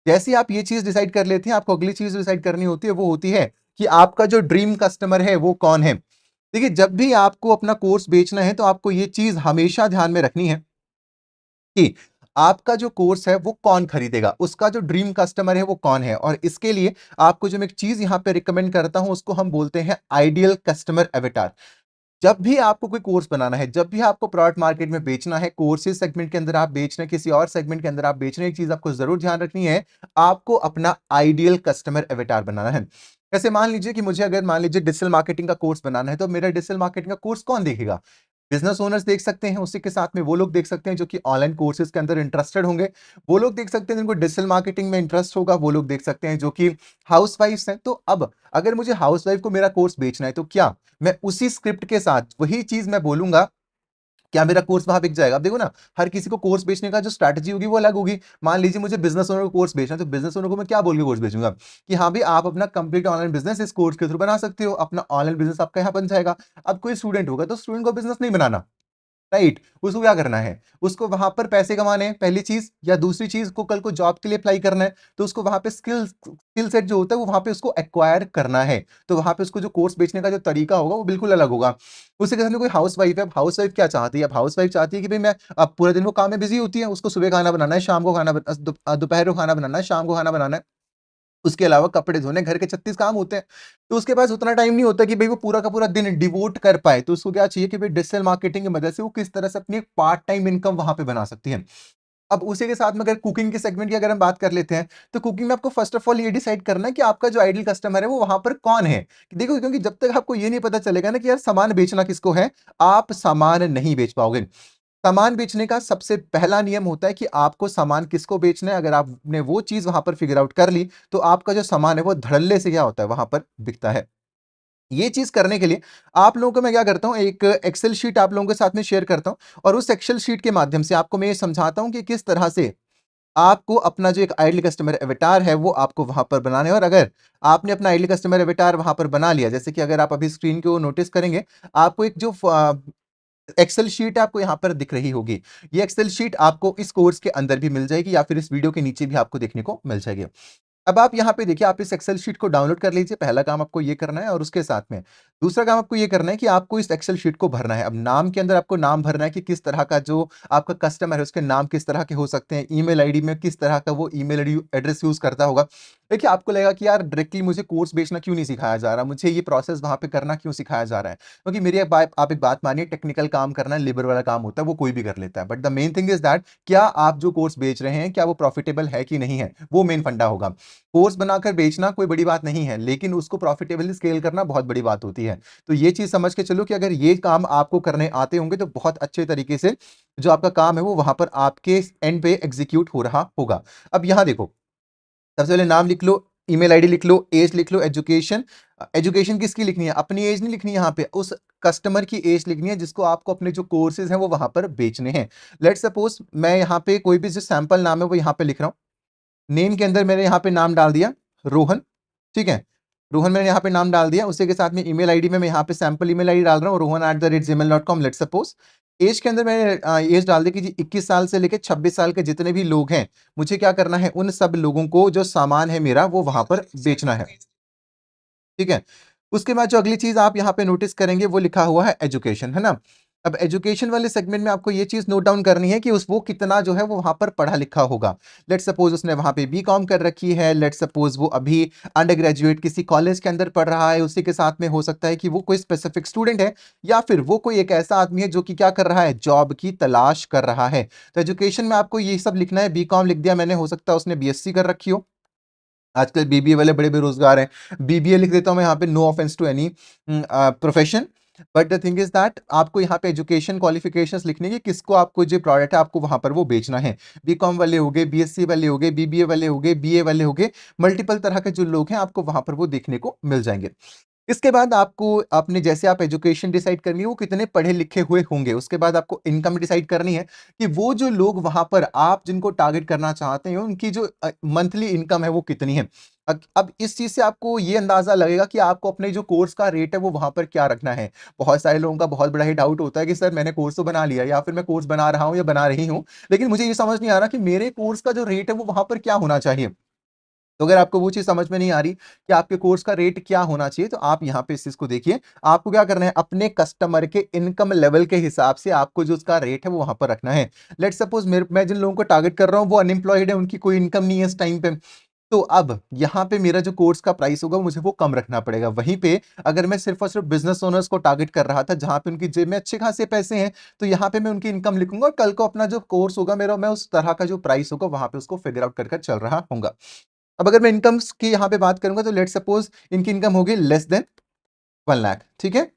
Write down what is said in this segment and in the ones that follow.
जैसे आप ये चीज डिसाइड कर लेते हैं, आपको अगली चीज डिसाइड करनी होती है, वो होती है कि आपका जो ड्रीम कस्टमर है वो कौन है। देखिए, जब भी आपको अपना कोर्स बेचना है तो आपको ये चीज हमेशा ध्यान में रखनी है कि आपका जो कोर्स है वो कौन खरीदेगा, उसका जो ड्रीम कस्टमर है वो कौन है। और इसके लिए आपको जो मैं एक चीज यहां पे रिकमेंड करता हूं उसको हम बोलते हैं आइडियल कस्टमर एवेटार। जब भी आपको कोई कोर्स बनाना है, जब भी आपको प्रोडक्ट मार्केट में बेचना है, कोर्सेज सेगमेंट के अंदर आप बेच रहे हैं, किसी और सेगमेंट के अंदर आप बेच रहे हैं, एक चीज आपको जरूर ध्यान रखनी है, आपको अपना आइडियल कस्टमर एवेटार बनाना है। जैसे मान लीजिए कि मुझे अगर मान लीजिए डिजिटल मार्केटिंग का कोर्स बनाना है, तो मेरा डिजिटल मार्केटिंग का कोर्स कौन देखेगा? बिजनेस ओनर्स देख सकते हैं, उसी के साथ में वो लोग देख सकते हैं जो कि ऑनलाइन कोर्सेज के अंदर इंटरेस्टेड होंगे, वो लोग देख सकते हैं जिनको डिजिटल मार्केटिंग में इंटरेस्ट होगा, वो लोग देख सकते हैं जो कि हाउसवाइफ्स हैं। तो अब अगर मुझे हाउसवाइफ को मेरा कोर्स बेचना है तो क्या मैं उसी स्क्रिप्ट के साथ वही चीज मैं बोलूंगा, क्या मेरा कोर्स वहां बिक जाएगा? अब देखो ना, हर किसी को कोर्स बेचने का जो स्ट्रैटेजी होगी वो अलग होगी। मान लीजिए मुझे बिजनेस ओनर को कोर्स बेचना है, तो बिजनेस ओनर को मैं क्या बोल के कोर्स बेचूंगा कि हाँ भी आप अपना कंप्लीट ऑनलाइन बिजनेस इस कोर्स के थ्रू बना सकते हो, अपना ऑनलाइन बिजनेस आपका यहाँ बन जाएगा। अब कोई स्टूडेंट होगा तो स्टूडेंट को बिजनेस नहीं बनाना, राइट? उसको क्या करना है? उसको वहां पर पैसे कमाने हैं, पहली चीज, या दूसरी चीज को कल को जॉब के लिए अप्लाई करना है, तो उसको वहां पे स्किल सेट जो होता है वो वहां पे उसको एक्वायर करना है। तो वहां पे उसको जो कोर्स बेचने का जो तरीका होगा वो बिल्कुल अलग होगा। उसी के सामने कोई हाउस वाइफ है, अब हाउस वाइफ क्या चाहती है? अब हाउस वाइफ चाहती है कि भाई मैं, अब पूरे दिन वो काम में बिजी होती है, उसको सुबह खाना बनाना है, शाम को खाना दोपहर को खाना बनाना है, शाम को खाना बनाना है, उसके अलावा कपड़े धोने, घर के 36 काम होते हैं। तो उसके पास उतना टाइम नहीं होता कि भई वो पूरा का पूरा दिन डिवोट कर पाए। तो उसको क्या चाहिए कि भई डिजिटल मार्केटिंग की मदद से वो किस तरह से अपनी एक पार्ट टाइम इनकम वहाँ पे बना सकती है। अब उसी के साथ में अगर कुकिंग के सेगमेंट की अगर हम बात कर लेते हैं, तो कुकिंग में आपको फर्स्ट ऑफ ऑल ये डिसाइड करना है कि आपका जो आइडियल कस्टमर है वो वहाँ पर कौन है। देखो, क्योंकि जब तक आपको ये नहीं पता चलेगा ना कि यार सामान बेचना किसको है, आप सामान नहीं बेच पाओगे। सामान बेचने का सबसे पहला नियम होता है कि आपको सामान किसको बेचना है। अगर आपने वो चीज़ वहाँ पर फिगर आउट कर ली, तो आपका जो सामान है वो धड़ल्ले से क्या होता है, वहाँ पर बिकता है। ये चीज़ करने के लिए आप लोगों को मैं क्या करता हूँ, एक एक्सेल शीट आप लोगों के साथ में शेयर करता हूँ, और उस एक्सेल शीट के माध्यम से आपको मैं ये समझाता हूँ कि किस तरह से आपको अपना जो एक आइडियल कस्टमर एवेटार है वो आपको वहां पर बनाना है। और अगर आपने अपना आइडियल कस्टमर एवेटार वहां पर बना लिया, जैसे कि अगर आप अभी स्क्रीन को नोटिस करेंगे, आपको एक जो एक्सेल शीट आपको यहाँ पर दिख रही होगी, ये एक्सेल शीट आपको इस कोर्स के अंदर भी मिल जाएगी, या फिर इस वीडियो के नीचे भी आपको देखने को मिल जाएगी। अब आप यहाँ पे देखिए, आप इस एक्सेल शीट को डाउनलोड कर लीजिए, पहला काम आपको ये करना है। और उसके साथ में दूसरा काम आपको ये करना है कि आपको इस एक्सेल शीट को भरना है। अब नाम के अंदर आपको नाम भरना है कि किस तरह का जो आपका कस्टमर है उसके नाम किस तरह के हो सकते हैं, ईमेल आईडी में किस तरह का वो ईमेल आईडी एड्रेस यूज करता होगा। देखिए, आपको लगेगा कि यार डायरेक्टली मुझे कोर्स बेचना क्यों नहीं सिखाया जा रहा, मुझे ये प्रोसेस वहां पे करना क्यों सिखाया जा रहा है? क्योंकि मेरी एक बात, आप एक बात मानिए, टेक्निकल काम करना लेबर वाला काम होता है, वो कोई भी कर लेता है, but the main thing is that क्या आप जो कोर्स बेच रहे हैं क्या वो प्रॉफिटेबल है कि नहीं है, वो मेन फंडा होगा। कोर्स बनाकर बेचना कोई बड़ी बात नहीं है, लेकिन उसको प्रॉफिटेबली स्केल करना बहुत बड़ी बात होती है। तो ये चीज समझ के चलो कि अगर ये काम आपको करने आते होंगे तो बहुत अच्छे तरीके से जो आपका काम है वो वहां पर आपके एंड पे एग्जीक्यूट हो रहा होगा। अब यहां देखो, सबसे पहले नाम लिख लो, ईमेल आईडी लिख लो, एज लिख लो, एजुकेशन। एजुकेशन किसकी लिखनी है? अपनी एज नहीं लिखनी, यहाँ पे उस कस्टमर की एज लिखनी है जिसको आपको अपने जो कोर्सेज हैं वो वहां पर बेचने हैं। लेट सपोज मैं यहाँ पे कोई भी जो सैंपल नाम है वो यहाँ पे लिख रहा हूँ। नेम के अंदर मैंने यहाँ पे नाम डाल दिया रोहन, ठीक है? रोहन मैंने यहाँ पे नाम डाल दिया। उसी के साथ में ईमेल आईडी में मैं यहाँ पे सैंपल ईमेल आईडी डाल रहा हूँ, rohan@gmail.com, लेट सपोज। एज के अंदर मैंने एज डाल दी कि जी 21 साल से लेके 26 साल के जितने भी लोग हैं, मुझे क्या करना है, उन सब लोगों को जो सामान है मेरा वो वहां पर बेचना है, ठीक है? उसके बाद जो अगली चीज आप यहाँ पे नोटिस करेंगे वो लिखा हुआ है एजुकेशन, है ना? अब एजुकेशन वाले सेगमेंट में आपको ये चीज नोट डाउन करनी है कि उस वो कितना जो है वो वहां पर पढ़ा लिखा होगा। लेट सपोज उसने वहां पे बीकॉम कर रखी है, लेट सपोज वो अभी अंडर ग्रेजुएट किसी कॉलेज के अंदर पढ़ रहा है, उसी के साथ में हो सकता है कि वो कोई स्पेसिफिक स्टूडेंट है, या फिर वो कोई एक ऐसा आदमी है जो कि क्या कर रहा है, जॉब की तलाश कर रहा है। तो एजुकेशन में आपको ये सब लिखना है। बीकॉम लिख दिया मैंने, हो सकता है उसने बीएससी कर रखी हो, आजकल बीबीए वाले बड़े बेरोजगार हैं, बीबीए लिख देता हूं मैं यहाँ पे, no offence to any profession. But the thing is that आपको यहाँ पे एजुकेशन क्वालिफिकेशंस लिखने की, किसको आपको जो प्रोडक्ट है आपको वहां पर वो बेचना है। बीकॉम वाले हो गए, बीएससी वाले हो गए, बीबीए वाले हो गए, बीए वाले हो गए, मल्टीपल तरह के जो लोग हैं आपको वहां पर वो देखने को मिल जाएंगे। इसके बाद आपको अपने, जैसे आप एजुकेशन डिसाइड करनी है वो कितने पढ़े लिखे हुए होंगे, उसके बाद आपको इनकम डिसाइड करनी है कि वो जो लोग वहां पर आप जिनको टारगेट करना चाहते हैं उनकी जो मंथली इनकम है वो कितनी है। अब इस चीज से आपको ये अंदाजा लगेगा कि आपको अपने जो कोर्स का रेट है वो वहां पर क्या रखना है। बहुत सारे लोगों का बहुत बड़ा ही डाउट होता है कि सर मैंने कोर्स तो बना लिया, या फिर मैं कोर्स बना रहा हूँ या बना रही हूँ, लेकिन मुझे ये समझ नहीं आ रहा कि मेरे कोर्स का जो रेट है वो वहां पर क्या होना चाहिए। तो अगर आपको वो चीज़ समझ में नहीं आ रही कि आपके कोर्स का रेट क्या होना चाहिए, तो आप यहाँ पे इस चीज़ को देखिए। आपको क्या करना है, अपने कस्टमर के इनकम लेवल के हिसाब से आपको जो उसका रेट है, वो वहाँ पर रखना है। लेट्स सपोज़ मैं जिन लोगों को टारगेट कर रहा हूँ, वो अनएम्प्लॉयड है, उनकी कोई इनकम नहीं है इस टाइम पे। तो अब यहाँ पे मेरा जो कोर्स का प्राइस होगा, मुझे वो कम रखना पड़ेगा। वहीं पे अगर मैं सिर्फ़ और सिर्फ़ बिज़नेस ओनर्स को टारगेट कर रहा था, जहाँ पे उनकी जेब में अच्छे खासे पैसे हैं, तो यहाँ पे मैं उनकी इनकम लिखूँगा और कल को अपना जो कोर्स होगा मेरा, मैं उस तरह का जो प्राइस होगा, वहाँ पे उसको फिगर आउट कर कर चल रहा हूँगा। अब अगर मैं इनकम्स की यहाँ पे बात करूँगा, तो लेट्स सपोज़ इनकी इनकम होगी लेस देन 1 लाख, ठीक है?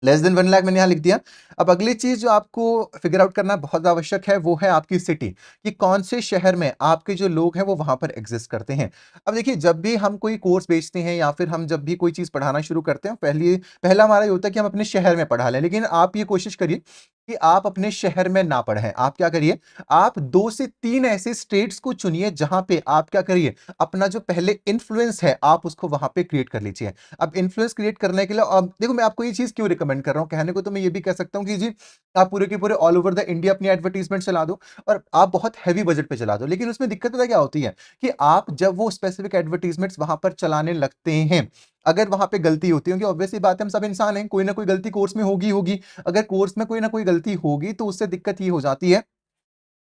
लेस देन 1 लाख मैंने यहाँ लिख दिया। अब अगली चीज़ जो आपको फिगर आउट करना बहुत आवश्यक है, वो है आपकी सिटी, कि कौन से शहर में आपके जो लोग हैं, वो वहाँ पर एग्ज़िस्ट करते हैं। अब देखिए, जब भी हम कोई कोर्स बेचते हैं या फिर हम जब भी कोई चीज़ पढ़ाना शुरू करते हैं, पहला हमारा ये होता है कि हम अपने शहर में पढ़ा लें। लेकिन आप ये कोशिश करिए कि आप अपने शहर में ना पढ़ें। आप क्या करिए, आप 2 से 3 ऐसे स्टेट्स को चुनिए, जहाँ पे आप क्या करिए, अपना जो पहले इन्फ्लुएंस है, आप उसको वहाँ पे क्रिएट कर लीजिए। अब इन्फ्लुएंस क्रिएट करने के लिए अब देखो, मैं आपको ये चीज़ क्यों रिकमेंड कर रहा हूँ, कहने को तो मैं ये भी कह सकता हूँ कि जी, आप पूरे के पूरे ऑल ओवर द इंडिया अपनी एडवर्टाइज़मेंट चला दो और आप बहुत हेवी बजट पे चला दो। लेकिन उसमें दिक्कत पता है क्या होती है, कि आप जब वो स्पेसिफिक एडवर्टाइज़मेंट्स वहाँ पर चलाने लगते हैं, अगर वहाँ पे गलती होती है, क्योंकि ऑब्वियस सी बात है, हम सब इंसान हैं, कोई ना कोई गलती कोर्स में होगी ही होगी। अगर कोर्स में कोई ना कोई गलती होगी, तो उससे दिक्कत ये हो जाती है,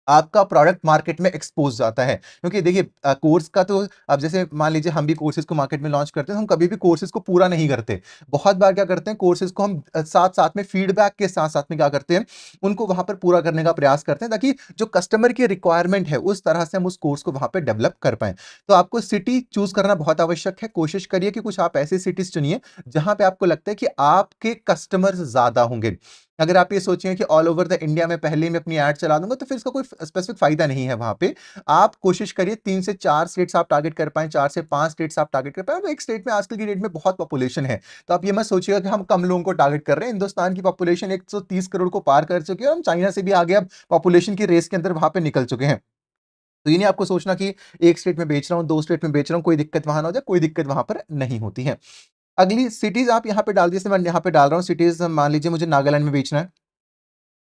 आपका प्रोडक्ट मार्केट में एक्सपोज़ जाता है। क्योंकि देखिए, कोर्स का तो अब जैसे मान लीजिए हम भी कोर्सेज़ को मार्केट में लॉन्च करते हैं, तो हम कभी भी कोर्सेज़ को पूरा नहीं करते। बहुत बार क्या करते हैं, कोर्सेज़ को हम साथ-साथ में फीडबैक के साथ-साथ में क्या करते हैं, उनको वहाँ पर पूरा करने का प्रयास करते हैं, ताकि जो कस्टमर की रिक्वायरमेंट है, उस तरह से हम उस कोर्स को वहाँ पे डेवलप कर पाएँ। तो आपको सिटी चूज़ करना बहुत आवश्यक है। कोशिश करिए कि कुछ आप ऐसी सिटीज़ चुनिए, जहाँ पे आपको लगता है कि आपके कस्टमर्स ज़्यादा होंगे। अगर आप ये सोचिए कि ऑल ओवर द इंडिया में पहले ही मैं अपनी ऐड चला दूँगा, तो फिर इसका कोई स्पेसिफिक फ़ायदा नहीं है वहाँ पे। आप कोशिश करिए 3 से 4 स्टेट्स आप टारगेट कर पाएँ, 4 से 5 स्टेट्स आप टारगेट कर पाएँ, और एक स्टेट में आजकल की डेट में बहुत पॉपुलेशन है। तो आप ये मत सोचिएगा कि हम कम लोगों को टारगेट कर रहे हैं। हिंदुस्तान की पॉपुलेशन 130 करोड़ को पार कर चुकी है, और हम चाइना से भी आगे अब पॉपुलेशन की रेस के अंदर वहाँ पे निकल चुके हैं। तो ये नहीं आपको सोचना कि 1 स्टेट में बेच रहा हूँ, 2 स्टेट में बेच रहा हूँ, कोई दिक्कत वहाँ ना हो जाए, कोई दिक्कत वहाँ पर नहीं होती है। अगली सिटीज़ आप यहाँ पे डाल दीजिए, जैसे मैं यहाँ पे डाल रहा हूँ सिटीज़, मान लीजिए मुझे नागालैंड में बेचना है।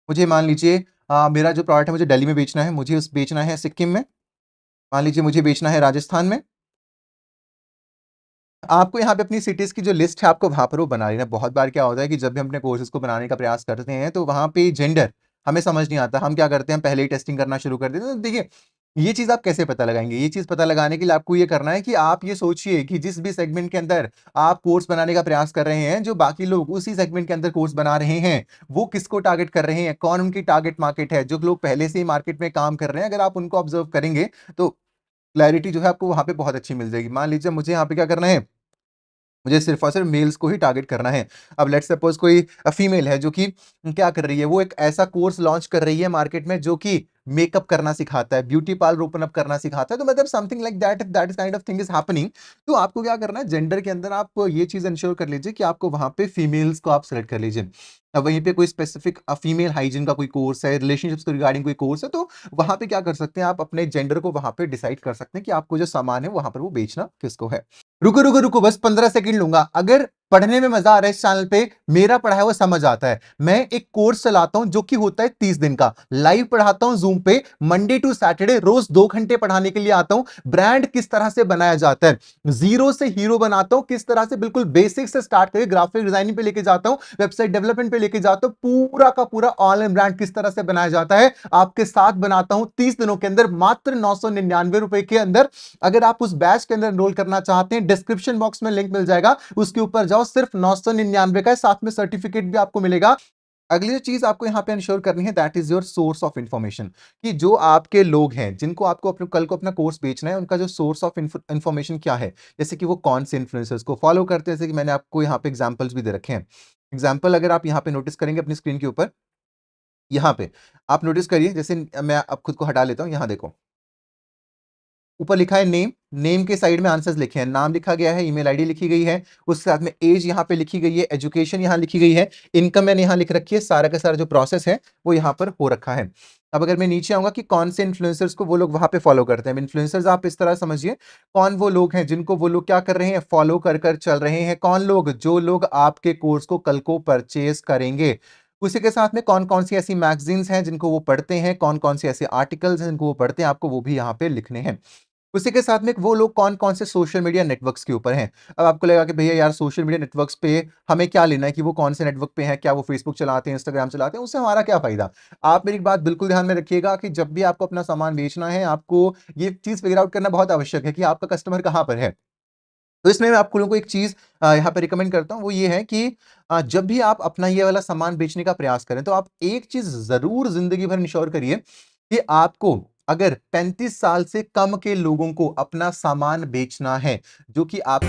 मुझे मान लीजिए मेरा जो प्रोडक्ट है, मुझे दिल्ली में बेचना है, मुझे उस बेचना है सिक्किम में, मान लीजिए मुझे बेचना है राजस्थान में। आपको यहाँ पे अपनी सिटीज़ की जो लिस्ट है, आपको वहाँ पर वो बना लेना है। बहुत बार क्या होता है कि जब भी हम अपने कोर्सेज़ को बनाने का प्रयास करते हैं, तो वहाँ पे जेंडर हमें समझ नहीं आता। हम क्या करते हैं, पहले ही टेस्टिंग करना शुरू कर देते हैं। तो देखिए, ये चीज़ आप कैसे पता लगाएँगे? ये चीज़ पता लगाने के लिए आपको ये करना है कि आप ये सोचिए कि जिस भी सेगमेंट के अंदर आप कोर्स बनाने का प्रयास कर रहे हैं, जो बाकी लोग उसी सेगमेंट के अंदर कोर्स बना रहे हैं, वो किसको टारगेट कर रहे हैं? कौन उनकी टारगेट मार्केट है? जो लोग पहले से ही मार्केट में काम कर रहे हैं, अगर आप उनको ऑब्ज़र्व करेंगे, तो क्लैरिटी जो है आपको वहाँ पे बहुत अच्छी मिल जाएगी। मान लीजिए मुझे यहाँ पे क्या करना है, मुझे सिर्फ़ और सिर्फ़ मेल्स को ही टारगेट करना है। अब लेट्स सपोज़ कोई फीमेल है, जो कि क्या कर रही है, वो एक ऐसा कोर्स लॉन्च कर रही है मार्केट में, जो कि मेकअप करना सिखाता है, ब्यूटी पार्लर ओपन अप करना सिखाता है। तो मतलब something like that, if that is kind of thing is happening, तो आपको क्या करना है, जेंडर के अंदर आप ये चीज़ एंश्योर कर लीजिए कि आपको वहाँ पे फीमेल्स को आप सेलेक्ट कर लीजिए। अब वहीं पे कोई स्पेसिफिक फीमेल हाइजीन का कोई कोर्स है, रिलेशनशिप्स के रिगार्डिंग कोई कोर्स है, तो वहाँ पे क्या कर सकते हैं, आप अपने जेंडर को वहाँ पे डिसाइड कर सकते हैं कि आपको जो सामान है, वहाँ पर वो बेचना किसको है। रुको, रुको, रुको, बस 15 सेकंड लूँगा। अगर पढ़ने में मज़ा आ रहा है इस चैनल पे, मेरा पढ़ाया हुआ समझ आता है। मैं एक कोर्स चलाता हूँ, जो कि होता है 30 दिन का। लाइव पढ़ाता हूँ ज़ूम पे, मंडे टू सैटरडे, रोज़ 2 घंटे पढ़ाने के लिए आता हूँ। ब्रांड किस तरह से बनाया जाता है, ज़ीरो से हीरो बनाता हूँ, किस तरह से बिल्कुल बेसिक से स्टार्ट करके ग्राफिक डिज़ाइनिंग पे लेके जाता हूँ, वेबसाइट डेवलपमेंट पे लेके जाता हूँ, पूरा का पूरा ऑनलाइन ब्रांड किस तरह से बनाया जाता है, आपके साथ बनाता हूँ 30 दिनों के अंदर, मात्र ₹999 के अंदर। अगर आप उस बैच के अंदर एनरोल करना चाहते हैं, डिस्क्रिप्शन बॉक्स में लिंक मिल जाएगा, उसके ऊपर जाओ, सिर्फ 999 का है, साथ में सर्टिफिकेट भी आपको मिलेगा। अगली जो चीज आपको यहाँ पे इंश्योर करनी है, that is your source of information, कि जो आपके लोग हैं, जिनको आपको अपने कल को अपना कोर्स बेचना है, उनका जो सोर्स ऑफ इन्फॉर्मेशन क्या है। जैसे कि वो कौन से इन्फ्लुएंसर्स को फॉलो करते हैं, जैसे कि मैंने आपको यहाँ पे एग्जांपल्स भी दे रखे हैं। एग्जांपल अगर आप यहाँ पे नोटिस करेंगे अपनी स्क्रीन के ऊपर, यहाँ पे आप नोटिस करिए, जैसे मैं अब खुद को हटा लेता हूँ, यहाँ देखो, ऊपर लिखा है नेम, नेम के साइड में आंसर्स लिखे हैं, नाम लिखा गया है, ईमेल आईडी लिखी गई है, उसके साथ में एज यहाँ पे लिखी गई है, एजुकेशन यहाँ लिखी गई है, इनकम मैंने यहाँ लिख रखी है, सारा का सारा जो प्रोसेस है वो यहाँ पर हो रखा है। अब अगर मैं नीचे आऊंगा कि कौन से इन्फ्लुएंसर्स को वो लोग वहां पे फॉलो करते हैं, इन्फ्लुएंसर्स आप इस तरह समझिए, कौन वो लोग हैं जिनको वो लोग क्या कर रहे हैं, फॉलो कर कर चल रहे हैं। कौन लोग, जो लोग आपके कोर्स को कल को परचेज करेंगे। उसी के साथ में कौन कौन सी ऐसी मैगजीन्स हैं जिनको वो पढ़ते हैं, कौन कौन से ऐसे आर्टिकल्स हैं जिनको वो पढ़ते हैं, आपको वो भी यहाँ पे लिखने हैं। उसी के साथ में वो लोग कौन-कौन से सोशल मीडिया नेटवर्क्स के ऊपर हैं। अब आपको लगेगा कि भैया यार सोशल मीडिया नेटवर्क्स पे हमें क्या लेना है कि वो कौन से नेटवर्क पे हैं, क्या वो फेसबुक चलाते हैं, इंस्टाग्राम चलाते हैं, उससे हमारा क्या फ़ायदा? आप मेरी एक बात बिल्कुल ध्यान में रखिएगा कि जब भी आपको अपना सामान बेचना है, आपको ये चीज़ फिगर आउट करना बहुत आवश्यक है कि आपका कस्टमर कहाँ पर है। तो इसमें मैं आप लोगों को एक चीज़ यहाँ पे रिकमेंड करता हूँ, वो ये है कि जब भी आप अपना ये वाला सामान बेचने का प्रयास करें, तो आप एक चीज़ ज़रूर ज़िंदगी भर इंश्योर करिए कि आपको अगर 35 साल से कम के लोगों को अपना सामान बेचना है, जो कि आप